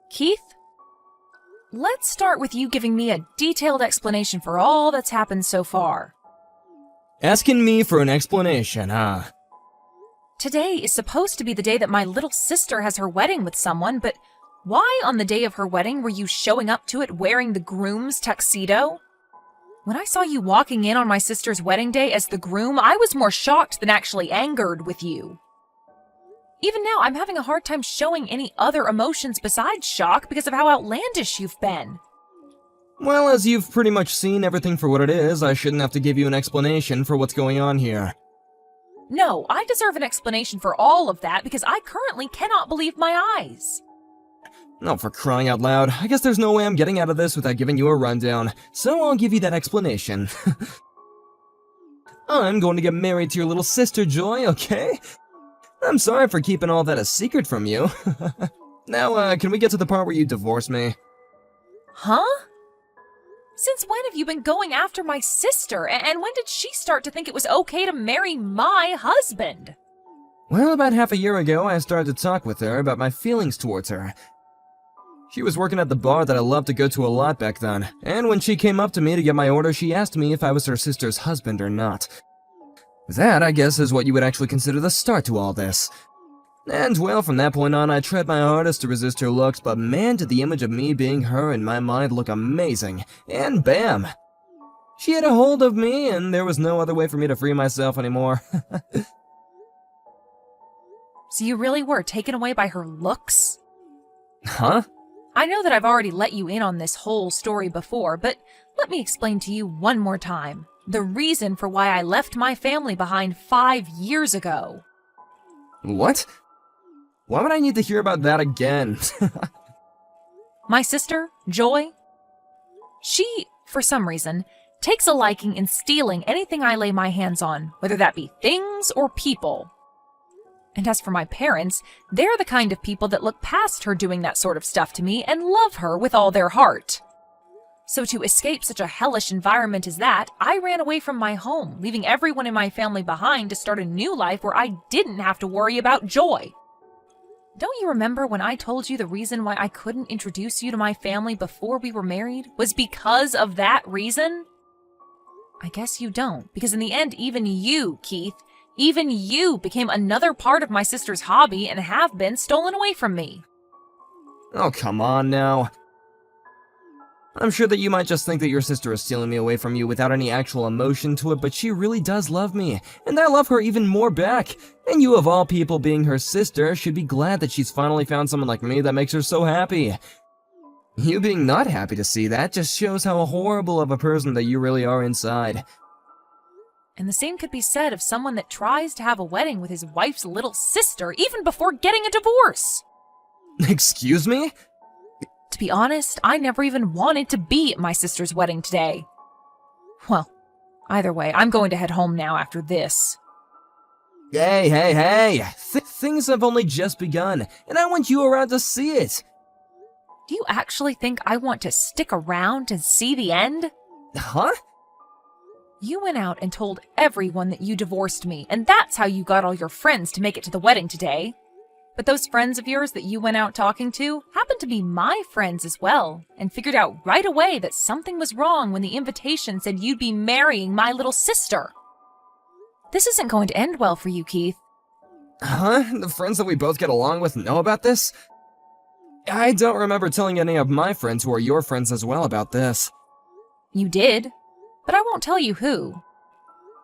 Keith, let's start with you giving me a detailed explanation for all that's happened so far. Asking me for an explanation, huh? Today is supposed to be the day that my little sister has her wedding with someone, but why on the day of her wedding were you showing up to it wearing the groom's tuxedo? When I saw you walking in on my sister's wedding day as the groom, I was more shocked than actually angered with you. Even now, I'm having a hard time showing any other emotions besides shock because of how outlandish you've been. Well, as you've pretty much seen everything for what it is, I shouldn't have to give you an explanation for what's going on here. No, I deserve an explanation for all of that because I currently cannot believe my eyes. Oh, for crying out loud, I guess there's no way I'm getting out of this without giving you a rundown, so I'll give you that explanation. I'm going to get married to your little sister, Joy, okay? I'm sorry for keeping all that a secret from you. Now, can we get to the part where you divorce me? Huh? Since when have you been going after my sister, and when did she start to think it was okay to marry my husband? Well, about half a year ago, I started to talk with her about my feelings towards her. She was working at the bar that I loved to go to a lot back then, and when she came up to me to get my order, she asked me if I was her sister's husband or not. That, I guess, is what you would actually consider the start to all this. And, well, from that point on, I tried my hardest to resist her looks, but man, did the image of me being her in my mind look amazing. And bam! She had a hold of me, and there was no other way for me to free myself anymore. So you really were taken away by her looks? Huh? I know that I've already let you in on this whole story before, but let me explain to you one more time. The reason for why I left my family behind 5 years ago. What? Why would I need to hear about that again? My sister, Joy, she, for some reason, takes a liking in stealing anything I lay my hands on, whether that be things or people. And as for my parents, they're the kind of people that look past her doing that sort of stuff to me and love her with all their heart. So to escape such a hellish environment as that, I ran away from my home, leaving everyone in my family behind to start a new life where I didn't have to worry about Joy. Don't you remember when I told you the reason why I couldn't introduce you to my family before we were married was because of that reason? I guess you don't, because in the end, even you, Keith, even you became another part of my sister's hobby and have been stolen away from me. Oh, come on now. I'm sure that you might just think that your sister is stealing me away from you without any actual emotion to it, but she really does love me, and I love her even more back. And you, of all people, being her sister, should be glad that she's finally found someone like me that makes her so happy. You being not happy to see that just shows how horrible of a person that you really are inside. And the same could be said of someone that tries to have a wedding with his wife's little sister even before getting a divorce. Excuse me? To be honest, I never even wanted to be at my sister's wedding today. Well, either way, I'm going to head home now after this. Hey! Things have only just begun, and I want you around to see it. Do you actually think I want to stick around and see the end? Huh? You went out and told everyone that you divorced me, and that's how you got all your friends to make it to the wedding today. But those friends of yours that you went out talking to happened to be my friends as well, and figured out right away that something was wrong when the invitation said you'd be marrying my little sister. This isn't going to end well for you, Keith. Huh? The friends that we both get along with know about this? I don't remember telling any of my friends who are your friends as well about this. You did, but I won't tell you who.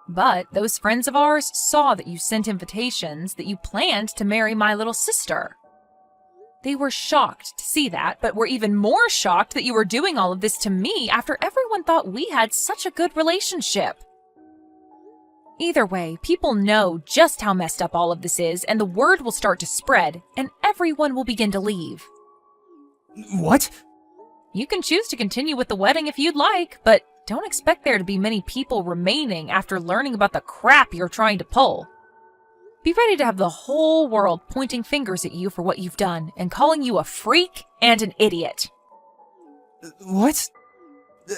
But those friends of ours saw that you sent invitations that you planned to marry my little sister. They were shocked to see that, but were even more shocked that you were doing all of this to me after everyone thought we had such a good relationship. Either way, people know just how messed up all of this is, and the word will start to spread, and everyone will begin to leave. What? You can choose to continue with the wedding if you'd like, but don't expect there to be many people remaining after learning about the crap you're trying to pull. Be ready to have the whole world pointing fingers at you for what you've done and calling you a freak and an idiot. What?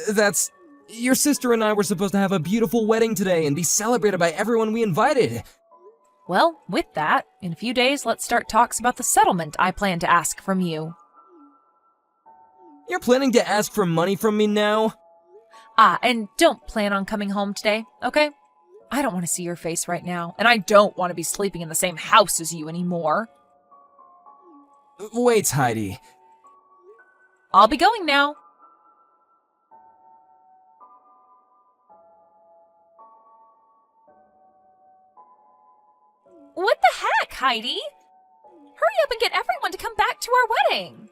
That's... Your sister and I were supposed to have a beautiful wedding today and be celebrated by everyone we invited. Well, with that, in a few days let's start talks about the settlement I plan to ask from you. You're planning to ask for money from me now? Ah, and don't plan on coming home today, okay? I don't want to see your face right now, and I don't want to be sleeping in the same house as you anymore. Wait, Heidi. I'll be going now. What the heck, Heidi? Hurry up and get everyone to come back to our wedding.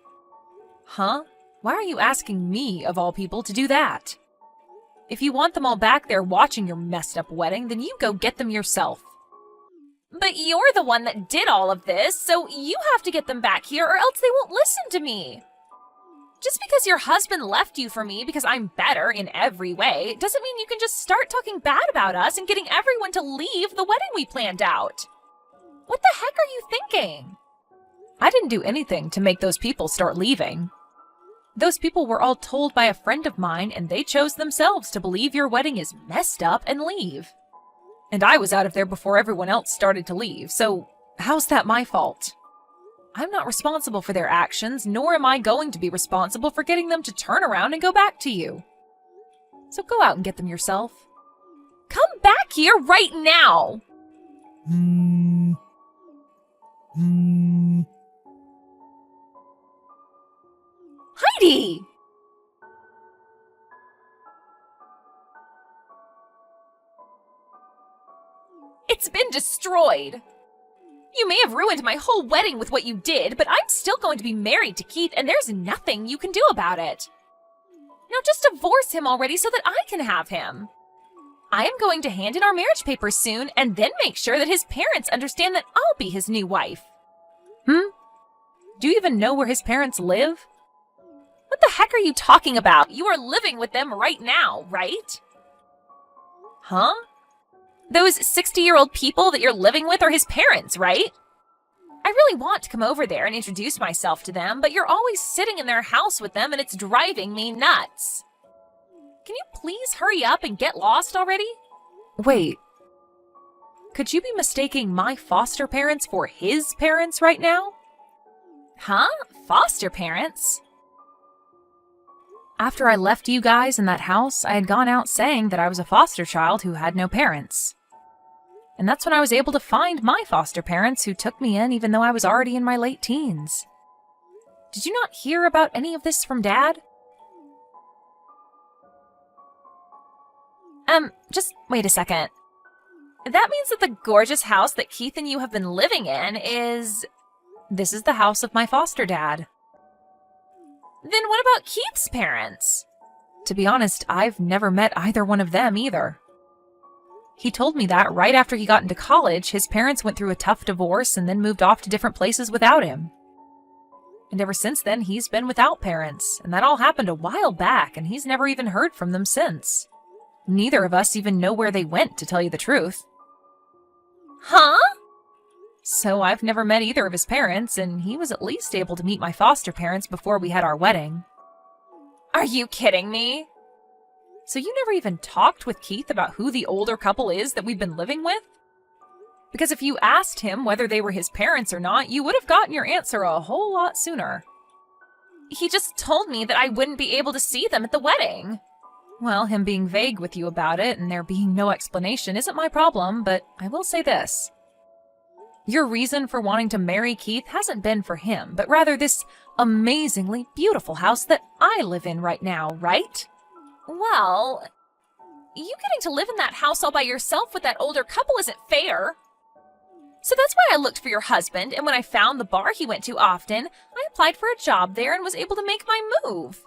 Huh? Why are you asking me, of all people, to do that? If you want them all back there watching your messed up wedding, then you go get them yourself. But you're the one that did all of this, so you have to get them back here or else they won't listen to me. Just because your husband left you for me because I'm better in every way doesn't mean you can just start talking bad about us and getting everyone to leave the wedding we planned out. What the heck are you thinking? I didn't do anything to make those people start leaving. Those people were all told by a friend of mine, and they chose themselves to believe your wedding is messed up and leave. And I was out of there before everyone else started to leave, so how's that my fault? I'm not responsible for their actions, nor am I going to be responsible for getting them to turn around and go back to you. So go out and get them yourself. Come back here right now! Heidi! It's been destroyed. You may have ruined my whole wedding with what you did, but I'm still going to be married to Keith, and there's nothing you can do about it. Now just divorce him already so that I can have him. I am going to hand in our marriage papers soon, and then make sure that his parents understand that I'll be his new wife. Do you even know where his parents live? What the heck are you talking about? You are living with them right now, right? Huh? Those 60-year-old people that you're living with are his parents, right? I really want to come over there and introduce myself to them, but you're always sitting in their house with them and it's driving me nuts. Can you please hurry up and get lost already? Wait. Could you be mistaking my foster parents for his parents right now? Huh? Foster parents? After I left you guys in that house, I had gone out saying that I was a foster child who had no parents. And that's when I was able to find my foster parents who took me in even though I was already in my late teens. Did you not hear about any of this from Dad? Just wait a second. That means that the gorgeous house that Keith and you have been living in is... This is the house of my foster dad. Then what about Keith's parents? To be honest, I've never met either one of them either. He told me that right after he got into college, his parents went through a tough divorce and then moved off to different places without him. And ever since then, he's been without parents, and that all happened a while back, and he's never even heard from them since. Neither of us even know where they went, to tell you the truth. Huh? So I've never met either of his parents, and he was at least able to meet my foster parents before we had our wedding. Are you kidding me? So you never even talked with Keith about who the older couple is that we've been living with? Because if you asked him whether they were his parents or not, you would have gotten your answer a whole lot sooner. He just told me that I wouldn't be able to see them at the wedding. Well, him being vague with you about it and there being no explanation isn't my problem, but I will say this. Your reason for wanting to marry Keith hasn't been for him, but rather this amazingly beautiful house that I live in right now, right? Well, you getting to live in that house all by yourself with that older couple isn't fair. So that's why I looked for your husband, and when I found the bar he went to often, I applied for a job there and was able to make my move.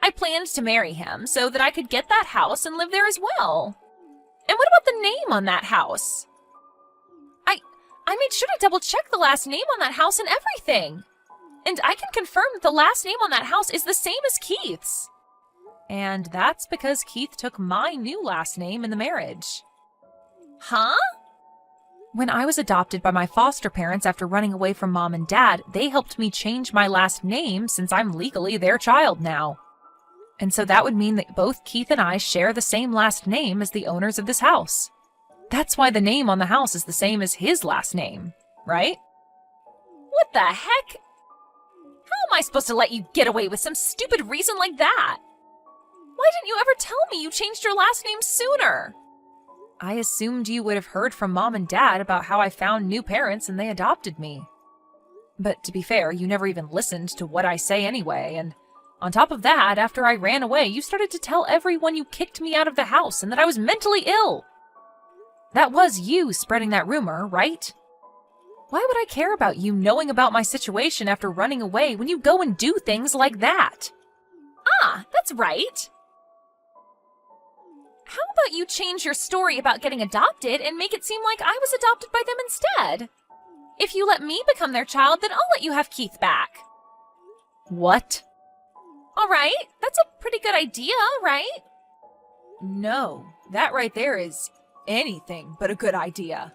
I planned to marry him so that I could get that house and live there as well. And what about the name on that house? I made sure to double-check the last name on that house and everything. And I can confirm that the last name on that house is the same as Keith's. And that's because Keith took my new last name in the marriage. Huh? When I was adopted by my foster parents after running away from Mom and Dad, they helped me change my last name since I'm legally their child now. And so that would mean that both Keith and I share the same last name as the owners of this house. That's why the name on the house is the same as his last name, right? What the heck? How am I supposed to let you get away with some stupid reason like that? Why didn't you ever tell me you changed your last name sooner? I assumed you would have heard from Mom and Dad about how I found new parents and they adopted me. But to be fair, you never even listened to what I say anyway, and on top of that, after I ran away, you started to tell everyone you kicked me out of the house and that I was mentally ill. That was you spreading that rumor, right? Why would I care about you knowing about my situation after running away when you go and do things like that? Ah, that's right. How about you change your story about getting adopted and make it seem like I was adopted by them instead? If you let me become their child, then I'll let you have Keith back. What? All right, that's a pretty good idea, right? No, that right there is anything but a good idea.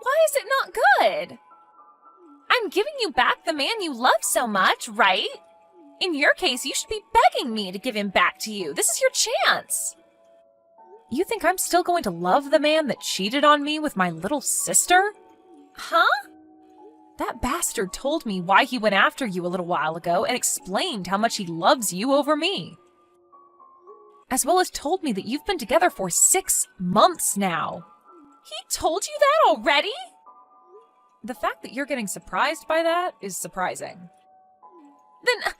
Why is it not good? I'm giving you back the man you love so much, right? In your case, you should be begging me to give him back to you. This is your chance. You think I'm still going to love the man that cheated on me with my little sister? Huh? That bastard told me why he went after you a little while ago and explained how much he loves you over me. As well as told me that you've been together for 6 months now. He told you that already? The fact that you're getting surprised by that is surprising. Then,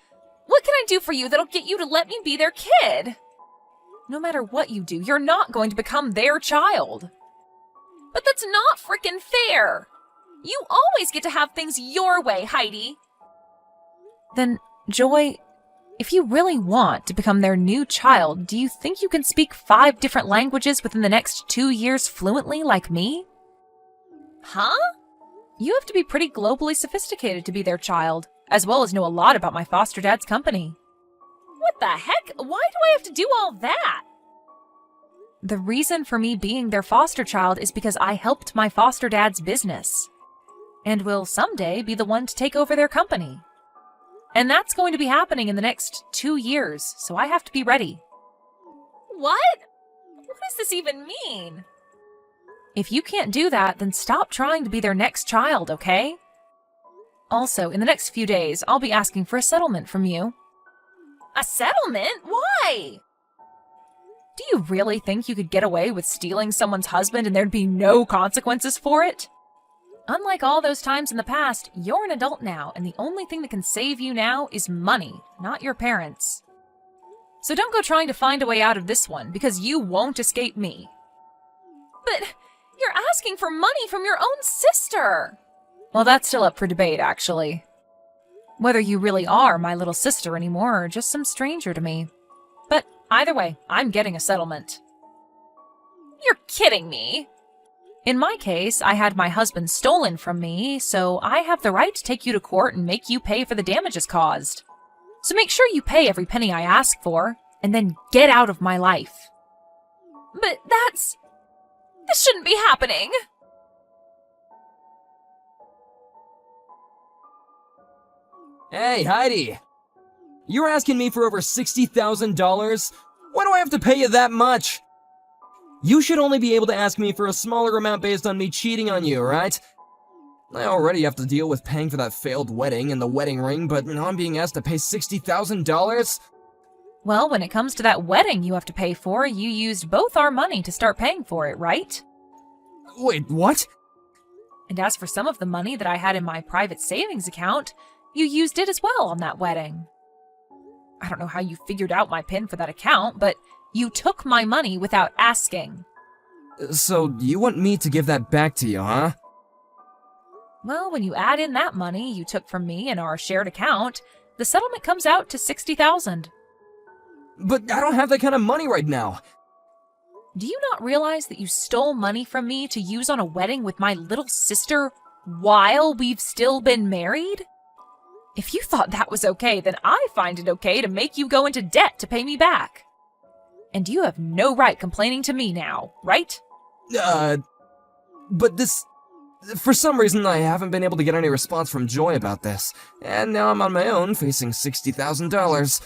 what can I do for you that'll get you to let me be their kid? No matter what you do, you're not going to become their child. But that's not frickin' fair! You always get to have things your way, Heidi! Then, Joy, if you really want to become their new child, do you think you can speak 5 different languages within the next 2 years fluently like me? Huh? You have to be pretty globally sophisticated to be their child, as well as know a lot about my foster dad's company. What the heck? Why do I have to do all that? The reason for me being their foster child is because I helped my foster dad's business, and will someday be the one to take over their company. And that's going to be happening in the next 2 years, so I have to be ready. What? What does this even mean? If you can't do that, then stop trying to be their next child, okay? Also, in the next few days, I'll be asking for a settlement from you. A settlement? Why? Do you really think you could get away with stealing someone's husband and there'd be no consequences for it? Unlike all those times in the past, you're an adult now, and the only thing that can save you now is money, not your parents. So don't go trying to find a way out of this one, because you won't escape me. But you're asking for money from your own sister! Well, that's still up for debate, actually. Whether you really are my little sister anymore or just some stranger to me. But either way, I'm getting a settlement. You're kidding me! In my case, I had my husband stolen from me, so I have the right to take you to court and make you pay for the damages caused. So make sure you pay every penny I ask for, and then get out of my life. But this shouldn't be happening! Hey, Heidi! You're asking me for over $60,000? Why do I have to pay you that much? You should only be able to ask me for a smaller amount based on me cheating on you, right? I already have to deal with paying for that failed wedding and the wedding ring, but now I'm being asked to pay $60,000? Well, when it comes to that wedding you have to pay for, you used both our money to start paying for it, right? Wait, what? And as for some of the money that I had in my private savings account, you used it as well on that wedding. I don't know how you figured out my PIN for that account, but you took my money without asking. So you want me to give that back to you, huh? Well, when you add in that money you took from me in our shared account, the settlement comes out to $60,000. But I don't have that kind of money right now. Do you not realize that you stole money from me to use on a wedding with my little sister while we've still been married? If you thought that was okay, then I find it okay to make you go into debt to pay me back. And you have no right complaining to me now, right? But this... For some reason, I haven't been able to get any response from Joy about this, and now I'm on my own, facing $60,000.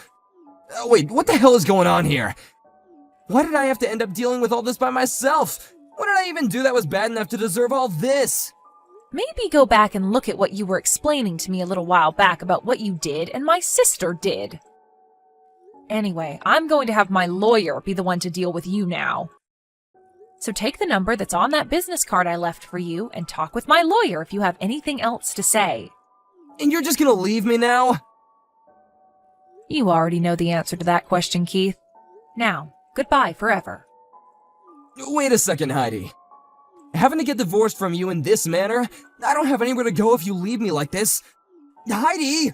Wait, what the hell is going on here? Why did I have to end up dealing with all this by myself? What did I even do that was bad enough to deserve all this? Maybe go back and look at what you were explaining to me a little while back about what you did and my sister did. Anyway, I'm going to have my lawyer be the one to deal with you now. So take the number that's on that business card I left for you and talk with my lawyer if you have anything else to say. And you're just gonna leave me now? You already know the answer to that question, Keith. Now, goodbye forever. Wait a second, Heidi. Having to get divorced from you in this manner? I don't have anywhere to go if you leave me like this. Heidi!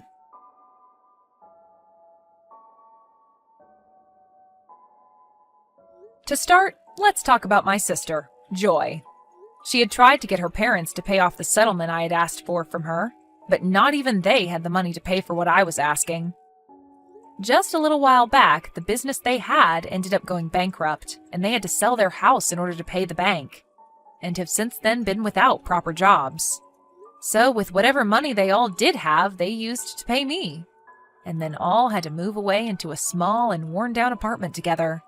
To start, let's talk about my sister, Joy. She had tried to get her parents to pay off the settlement I had asked for from her, but not even they had the money to pay for what I was asking. Just a little while back, the business they had ended up going bankrupt, and they had to sell their house in order to pay the bank, and have since then been without proper jobs. So with whatever money they all did have, they used to pay me, and then all had to move away into a small and worn-down apartment together.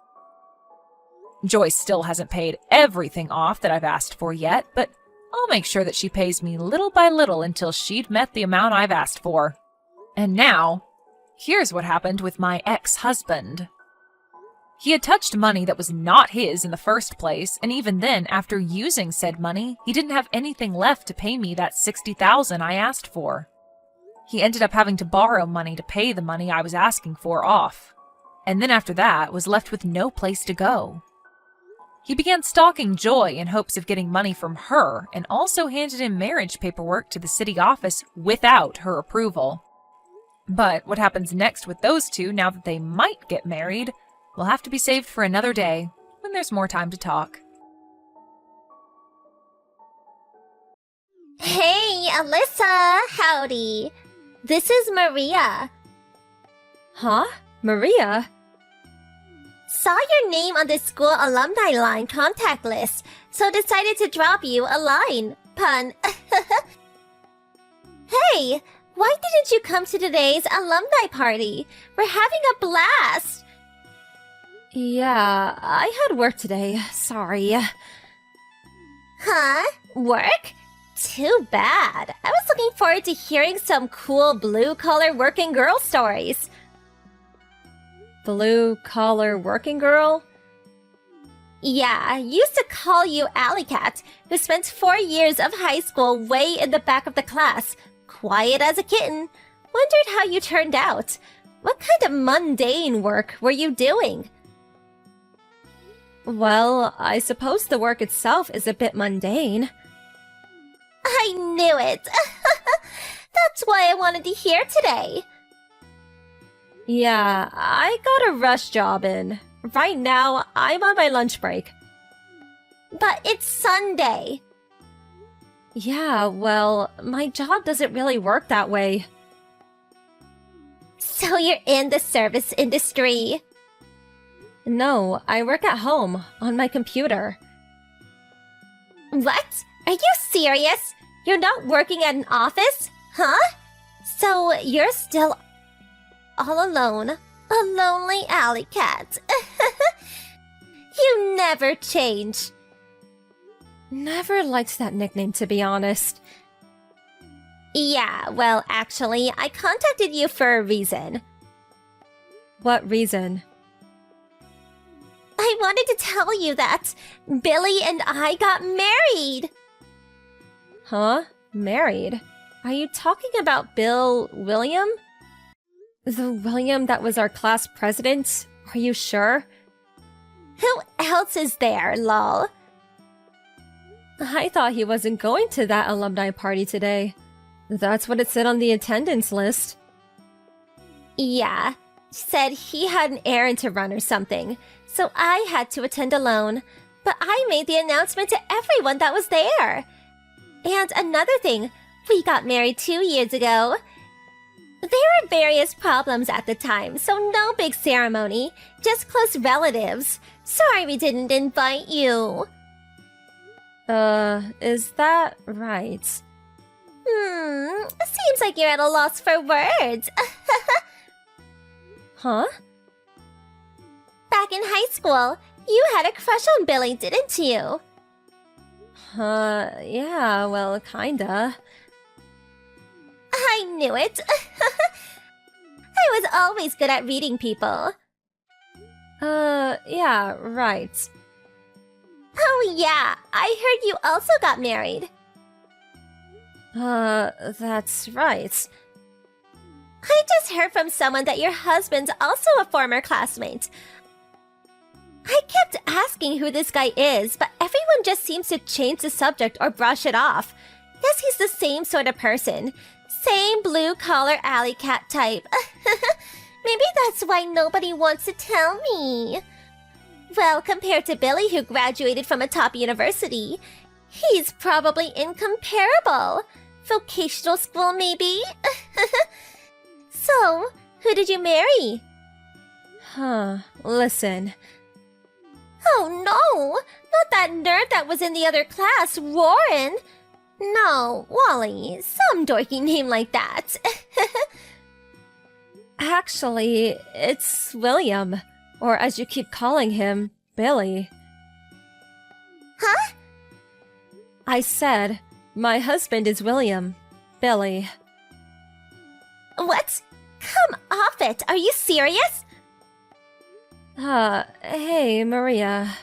Joyce still hasn't paid everything off that I've asked for yet, but I'll make sure that she pays me little by little until she'd met the amount I've asked for. And now, here's what happened with my ex-husband. He had touched money that was not his in the first place, and even then, after using said money, he didn't have anything left to pay me that $60,000 I asked for. He ended up having to borrow money to pay the money I was asking for off, and then after that was left with no place to go. He began stalking Joy in hopes of getting money from her, and also handed in marriage paperwork to the city office without her approval. But what happens next with those two now that they might get married will have to be saved for another day, when there's more time to talk. Hey, Alyssa! Howdy! This is Maria. Huh? Maria? Saw your name on the school alumni line contact list, so decided to drop you a line. Pun. Hey, why didn't you come to today's alumni party? We're having a blast! Yeah, I had work today. Sorry. Huh? Work? Too bad. I was looking forward to hearing some cool blue-collar working girl stories. Blue-collar working girl? Yeah, used to call you Alley Cat, who spent 4 years of high school way in the back of the class, quiet as a kitten. Wondered how you turned out. What kind of mundane work were you doing? Well, I suppose the work itself is a bit mundane. I knew it! That's why I wanted to hear today. Yeah, I got a rush job in. Right now, I'm on my lunch break. But it's Sunday. Yeah, well, my job doesn't really work that way. So you're in the service industry? No, I work at home, on my computer. What? Are you serious? You're not working at an office? Huh? So you're still all alone, a lonely alley cat. You never change. Never liked that nickname, to be honest. Yeah, well, actually, I contacted you for a reason. What reason? I wanted to tell you that Billy and I got married. Huh? Married? Are you talking about Bill William? The William that was our class president? Are you sure? Who else is there, lol? I thought he wasn't going to that alumni party today. That's what it said on the attendance list. Yeah, said he had an errand to run or something, so I had to attend alone. But I made the announcement to everyone that was there. And another thing, we got married 2 years ago. There were various problems at the time, so no big ceremony, just close relatives. Sorry we didn't invite you. Is that right? Seems like you're at a loss for words. Huh? Back in high school, you had a crush on Billy, didn't you? Yeah, well, kinda. I knew it. I was always good at reading people. Yeah, right. Oh yeah, I heard you also got married. That's right. I just heard from someone that your husband's also a former classmate. I kept asking who this guy is, but everyone just seems to change the subject or brush it off. Guess he's the same sort of person. Same blue-collar alley cat type. Maybe that's why nobody wants to tell me. Well, compared to Billy, who graduated from a top university, he's probably incomparable. Vocational school, maybe? So, who did you marry? Listen. Oh no! Not that nerd that was in the other class, Warren! No, Wally, some dorky name like that. Actually, it's William. Or as you keep calling him, Billy. Huh? I said, my husband is William. Billy. What? Come off it! Are you serious? Hey, Maria.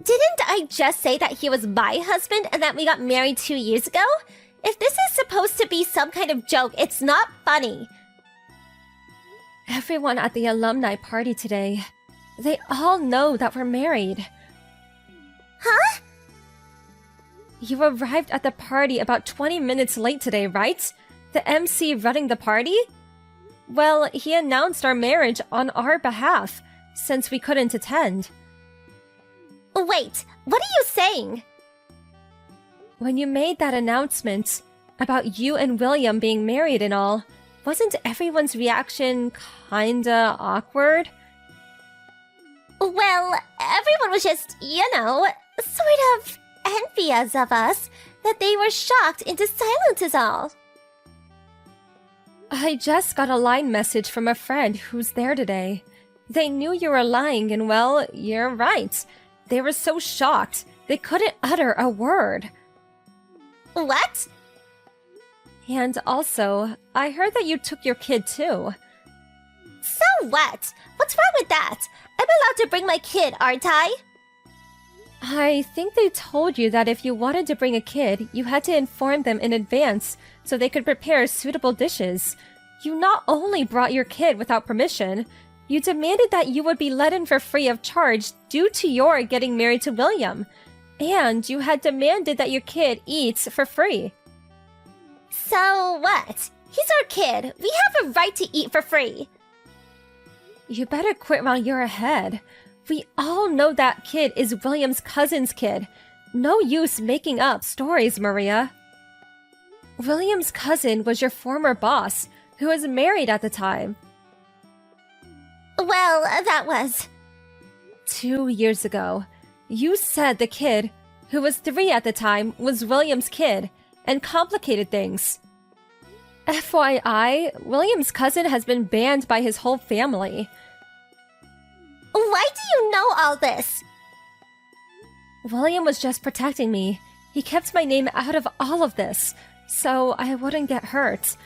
Didn't I just say that he was my husband and that we got married 2 years ago? If this is supposed to be some kind of joke, it's not funny. Everyone at the alumni party today, they all know that we're married. Huh? You arrived at the party about 20 minutes late today, right? The MC running the party? Well, he announced our marriage on our behalf, since we couldn't attend. Wait, what are you saying? When you made that announcement about you and William being married and all, wasn't everyone's reaction kinda awkward? Well, everyone was just, sort of envious of us, that they were shocked into silence is all. I just got a line message from a friend who's there today. They knew you were lying, and well, you're right. They were so shocked, they couldn't utter a word. What? And also, I heard that you took your kid too. So what? What's wrong with that? I'm allowed to bring my kid, aren't I? I think they told you that if you wanted to bring a kid, you had to inform them in advance so they could prepare suitable dishes. You not only brought your kid without permission, you demanded that you would be let in for free of charge due to your getting married to William. And you had demanded that your kid eats for free. So what? He's our kid. We have a right to eat for free. You better quit while you're ahead. We all know that kid is William's cousin's kid. No use making up stories, Maria. William's cousin was your former boss, who was married at the time. Well, that was 2 years ago. You said the kid, who was 3 at the time, was William's kid, and complicated things. FYI, William's cousin has been banned by his whole family. Why do you know all this? William was just protecting me. He kept my name out of all of this, so I wouldn't get hurt.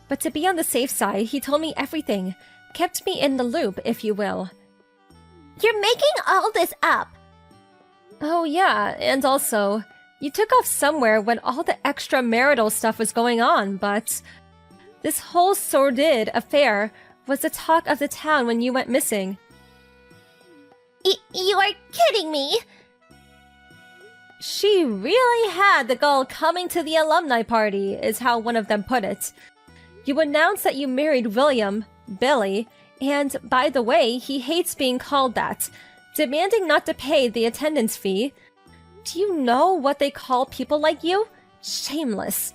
But to be on the safe side, he told me everything. Kept me in the loop, if you will. You're making all this up. Oh yeah, and also, you took off somewhere when all the extramarital stuff was going on, but this whole sordid affair was the talk of the town when you went missing. You are kidding me. She really had the goal coming to the alumni party, is how one of them put it. You announced that you married William, Billy, and by the way, he hates being called that, demanding not to pay the attendance fee. Do you know what they call people like you? Shameless.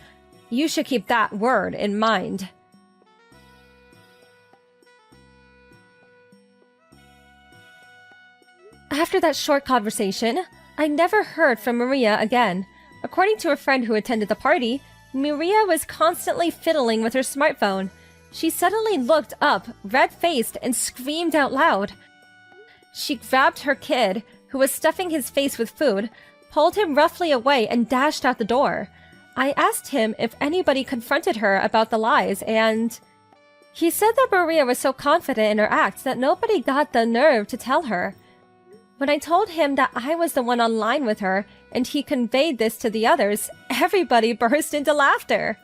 You should keep that word in mind. After that short conversation, I never heard from Maria again. According to a friend who attended the party, Maria was constantly fiddling with her smartphone. She suddenly looked up, red-faced, and screamed out loud. She grabbed her kid, who was stuffing his face with food, pulled him roughly away and dashed out the door. I asked him if anybody confronted her about the lies, and he said that Maria was so confident in her act that nobody got the nerve to tell her. When I told him that I was the one online with her, and he conveyed this to the others, everybody burst into laughter.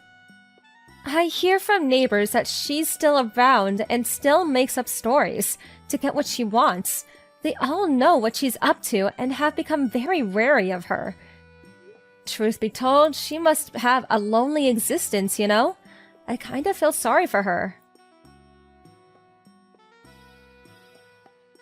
I hear from neighbors that she's still around and still makes up stories to get what she wants. They all know what she's up to and have become very wary of her. Truth be told, she must have a lonely existence, you know? I kind of feel sorry for her.